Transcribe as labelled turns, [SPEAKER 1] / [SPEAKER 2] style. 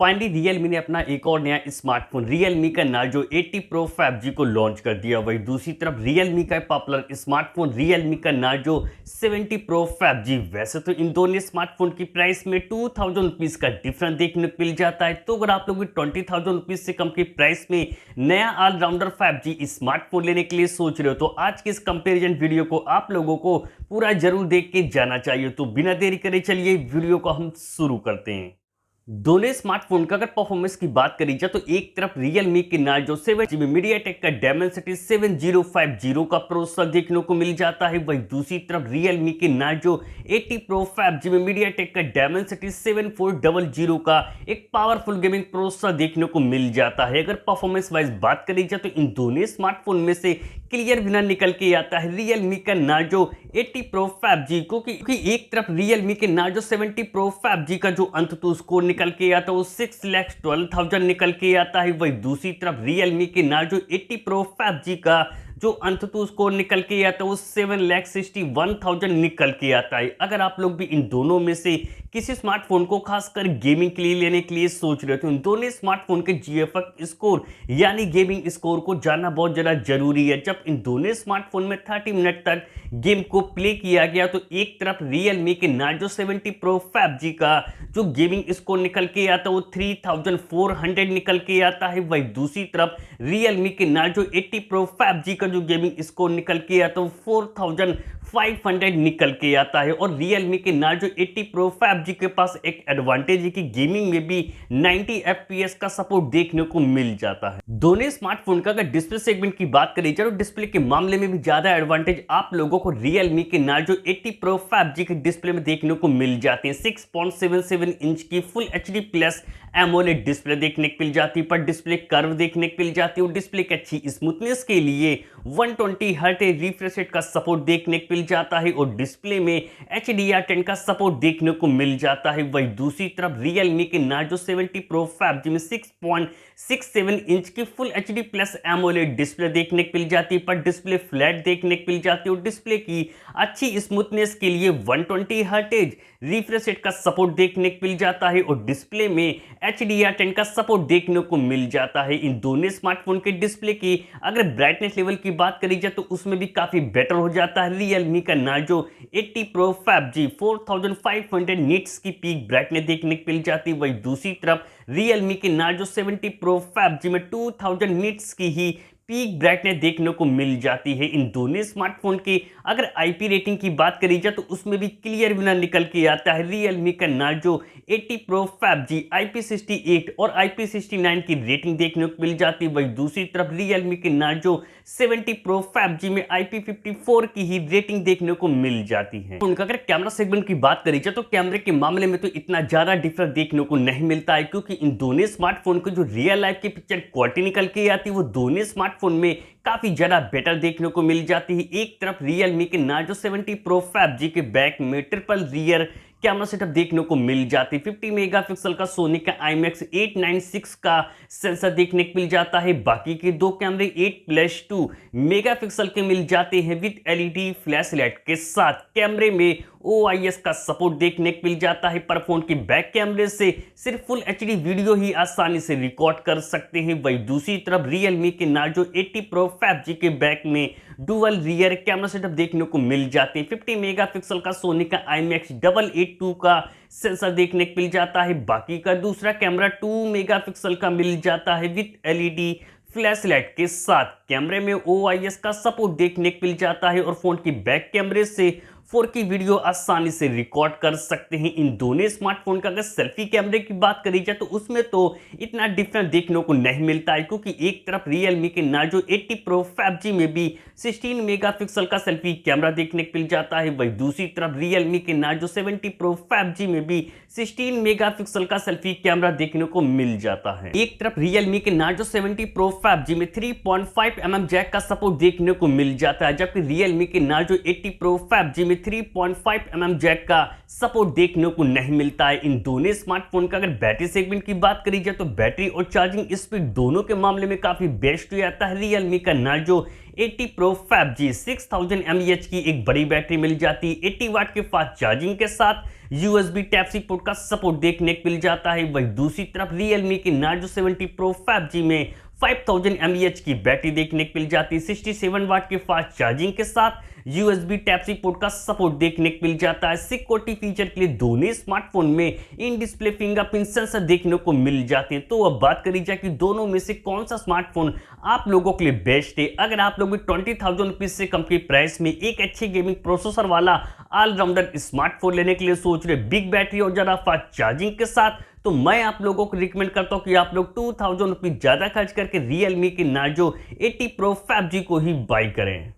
[SPEAKER 1] Finally Realme ने अपना एक और नया स्मार्टफोन Realme का Narzo 80 Pro 5G को लॉन्च कर दिया। वहीं दूसरी तरफ Realme का पॉपुलर स्मार्टफोन Realme का Narzo 70 Pro 5G। वैसे तो इन दोनों स्मार्टफोन की प्राइस में 2000 रुपीज का डिफरेंस देखने को मिल जाता है। तो अगर आप लोग 20,000 रुपीज से कम की प्राइस में नया ऑलराउंडर 5G स्मार्टफोन लेने के लिए सोच रहे हो तो आज के इस कंपेरिजन वीडियो को आप लोगों को पूरा जरूर देख के जाना चाहिए। तो बिना देरी करे चलिए वीडियो को हम शुरू करते हैं। दोनों स्मार्टफोन का अगर परफॉर्मेंस की बात करी जाए तो एक तरफ Realme के Narzo 7GB MediaTek का Dimensity 7050 का प्रोसेसर देखने को मिल जाता है। वहीं दूसरी तरफ Realme के Narzo 80 Pro 5GB MediaTek का Dimensity 7400 का एक पावरफुल गेमिंग प्रोसेसर देखने को मिल जाता है। अगर परफॉर्मेंस वाइज बात करी जाए तो इन दोनों स्मार्टफोन में से क्लियर विनर निकल के आता है Realme का Narzo 80 Pro 5G क्योंकि एक तरफ Realme के Narzo 70 Pro 5G का जो अंततः स्कोर निकल के आता है वो 6,12,000 निकल के आता है। वही दूसरी तरफ Realme के Narzo 80 Pro 5G का जो अंततः स्कोर निकल के आता है वो 7,61,000 निकल के आता है। अगर आप लोग भी इन दोनों में से किसी स्मार्टफोन को खासकर गेमिंग के लिए लेने के लिए सोच रहे हो तो इन दोनों स्मार्टफोन के GFX स्कोर यानी गेमिंग स्कोर को जानना बहुत ज़्यादा जरूरी है। जब इन दोनों स्मार्टफोन में 30 मिनट तक गेम को प्ले किया गया तो एक तरफ Realme के Narzo 70 Pro 5G का जो गेमिंग स्कोर निकल के आता है वो 3,400 निकल के आता है। वही दूसरी तरफ Realme के Narzo 80 Pro 5G का जो गेमिंग स्कोर निकल के आता है 4,500 निकल के आता है। और Realme के Narzo 80 Pro 5G के पास एक एडवांटेज है कि गेमिंग में भी 90 FPS का सपोर्ट देखने को मिल जाता है। दोनों स्मार्टफोन का अगर डिस्प्ले सेगमेंट की बात करी जाए तो डिस्प्ले के मामले में भी ज्यादा एडवांटेज आप लोगों को Realme के Narzo 80 Pro 5G के डिस्प्ले में देखने को मिल जाते हैं। 6.77 इंच की full HD plus AMOLED display देखने को मिल जाती है, पर डिस्प्ले कर्व देखने को मिल जाती है और डिस्प्ले की अच्छी स्मूथनेस के लिए 120 हर्ट्ज रिफ्रेश रेट का सपोर्ट देखने को मिल जाता है और डिस्प्ले में HDR10 का सपोर्ट देखने को मिल जाता है। वही दूसरी तरफ Realme के Narzo 70 Pro 5G में 6.67 इंच की full HD plus AMOLED display देखने को मिल जाती है, पर डिस्प्ले फ्लैट देखने को मिल जाती है और डिस्प्ले की अच्छी स्मूथनेस के लिए 120 हर्ट्ज रिफ्रेश रेट का सपोर्ट देखने को मिल जाता है और डिस्प्ले में HDR10 का सपोर्ट देखने को मिल जाता है। इन दोनों स्मार्टफोन के डिस्प्ले की अगर ब्राइटनेस लेवल की बात करी जाए तो उसमें भी काफी बेटर हो जाता है। Realme का Narzo 80 Pro 5G 4500 निट्स की पीक ब्राइटनेस देखने को मिल जाती है। वही दूसरी तरफ Realme के Narzo 70 Pro 5G में 2000 निट्स की ही पीक ब्राइटनेस देखने को मिल जाती है। इन दोनों स्मार्टफोन की अगर IP रेटिंग की बात करी जाए तो उसमें भी क्लियर विनर निकल के आता है। Realme का Narzo 80 Pro 5G IP68 और IP69 की रेटिंग देखने को मिल जाती है। वही दूसरी तरफ Realme के Narzo 70 Pro 5G में IP54 की ही रेटिंग देखने को मिल जाती है। उनका अगर कैमरा सेगमेंट की बात करी जाए तो कैमरे के मामले में तो इतना ज्यादा डिफरेंस देखने को नहीं मिलता है क्योंकि इन दोनों स्मार्टफोन को जो रियल लाइफ की पिक्चर क्वालिटी निकल के आती है वो दोनों स्मार्टफोन में काफी ज्यादा बेटर देखने को मिल जाती है। एक तरफ Realme के Narzo 70 Pro 5G के बैक में ट्रिपल रियर कैमरा सेटअप देखने को मिल जाती है। 50 मेगापिक्सल का सोनी का IMX 896 का सेंसर देखने को मिल जाता है। बाकी के दो कैमरे 8+2 मेगापिक्सल के मिल जाते हैं विद LED फ्लैश लाइट के साथ। कैमरे में OIS का सपोर्ट देखने को मिल जाता है, पर फोन के बैक कैमरे से सिर्फ फुल HD वीडियो ही आसानी से रिकॉर्ड कर सकते हैं। वही दूसरी तरफ Realme के Narzo 80 Pro 5G के बैक में डुअल रियर कैमरा सेटअप देखने को मिल जाते हैं। 50 मेगापिक्सल का सोनी का IMX 882 का सेंसर देखने को मिल जाता है। बाकी का दूसरा कैमरा 2 मेगापिक्सल का मिल जाता है विद LED फ्लैश लाइट के साथ। कैमरे में OIS का सपोर्ट देखने को मिल जाता है और फोन की बैक कैमरे से 4K वीडियो आसानी से रिकॉर्ड कर सकते हैं। इन दोनों स्मार्टफोन का अगर सेल्फी कैमरे की बात करी जाए तो उसमें तो इतना डिफरेंस देखने को नहीं मिलता है क्योंकि एक तरफ Realme के Narzo 80 Pro 5G में भी 16 मेगापिक्सल का सेल्फी कैमरा देखने को मिल जाता है। वही दूसरी तरफ Realme के Narzo 70 Pro 5G में भी 16 मेगापिक्सल का सेल्फी कैमरा देखने को मिल जाता है। एक तरफ Realme के Narzo 70 Pro 5G में 3.5mm जैक का सपोर्ट देखने को मिल जाता है, जबकि Realme के Narzo 80 Pro 5G में में 3.5 जैक का सपोर्ट देखने को नहीं मिलता है। इन दोनों स्मार्टफोन का अगर बैटरी सेगमेंट की बात करी जाए तो बैटरी और चार्जिंग स्पीड दोनों के मामले में काफी बेस्ट हो जाता है। रियलमी का नार्जो 80 प्रो 5G 6000 mAh की एक बड़ी बैटरी मिल जाती है। 80 वाट के फास्ट चार्जिंग के साथ USB Type-C पोर्ट का सपोर्ट देखने को मिल जाता है। वही दूसरी तरफ रियलमी के नार्जो 70 प्रो 5G में 5000 mAh की बैटरी देखने को मिल जाती है। 67 वाट के फास्ट चार्जिंग के साथ USB Type-C पोर्ट का सपोर्ट देखने को मिल जाता है। सिक्योरिटी फीचर के लिए दोनों स्मार्टफोन में इन डिस्प्ले फिंगरप्रिंट सेंसर देखने को मिल जाते हैं। तो अब बात करी जाए कि दोनों में से कौन सा स्मार्टफोन आप लोगों के लिए बेस्ट है। अगर आप लोग 20,000 रुपीज से कम की प्राइस में एक अच्छे गेमिंग प्रोसेसर वाला ऑलराउंडर स्मार्टफोन लेने के लिए सोच रहे, बिग बैटरी और ज्यादा फास्ट चार्जिंग के साथ, तो मैं आप लोगों को रिकमेंड करता हूं कि आप लोग 2000 रुपीज ज्यादा खर्च करके रियलमी के नार्जो 80 प्रो 5G को ही बाई करें।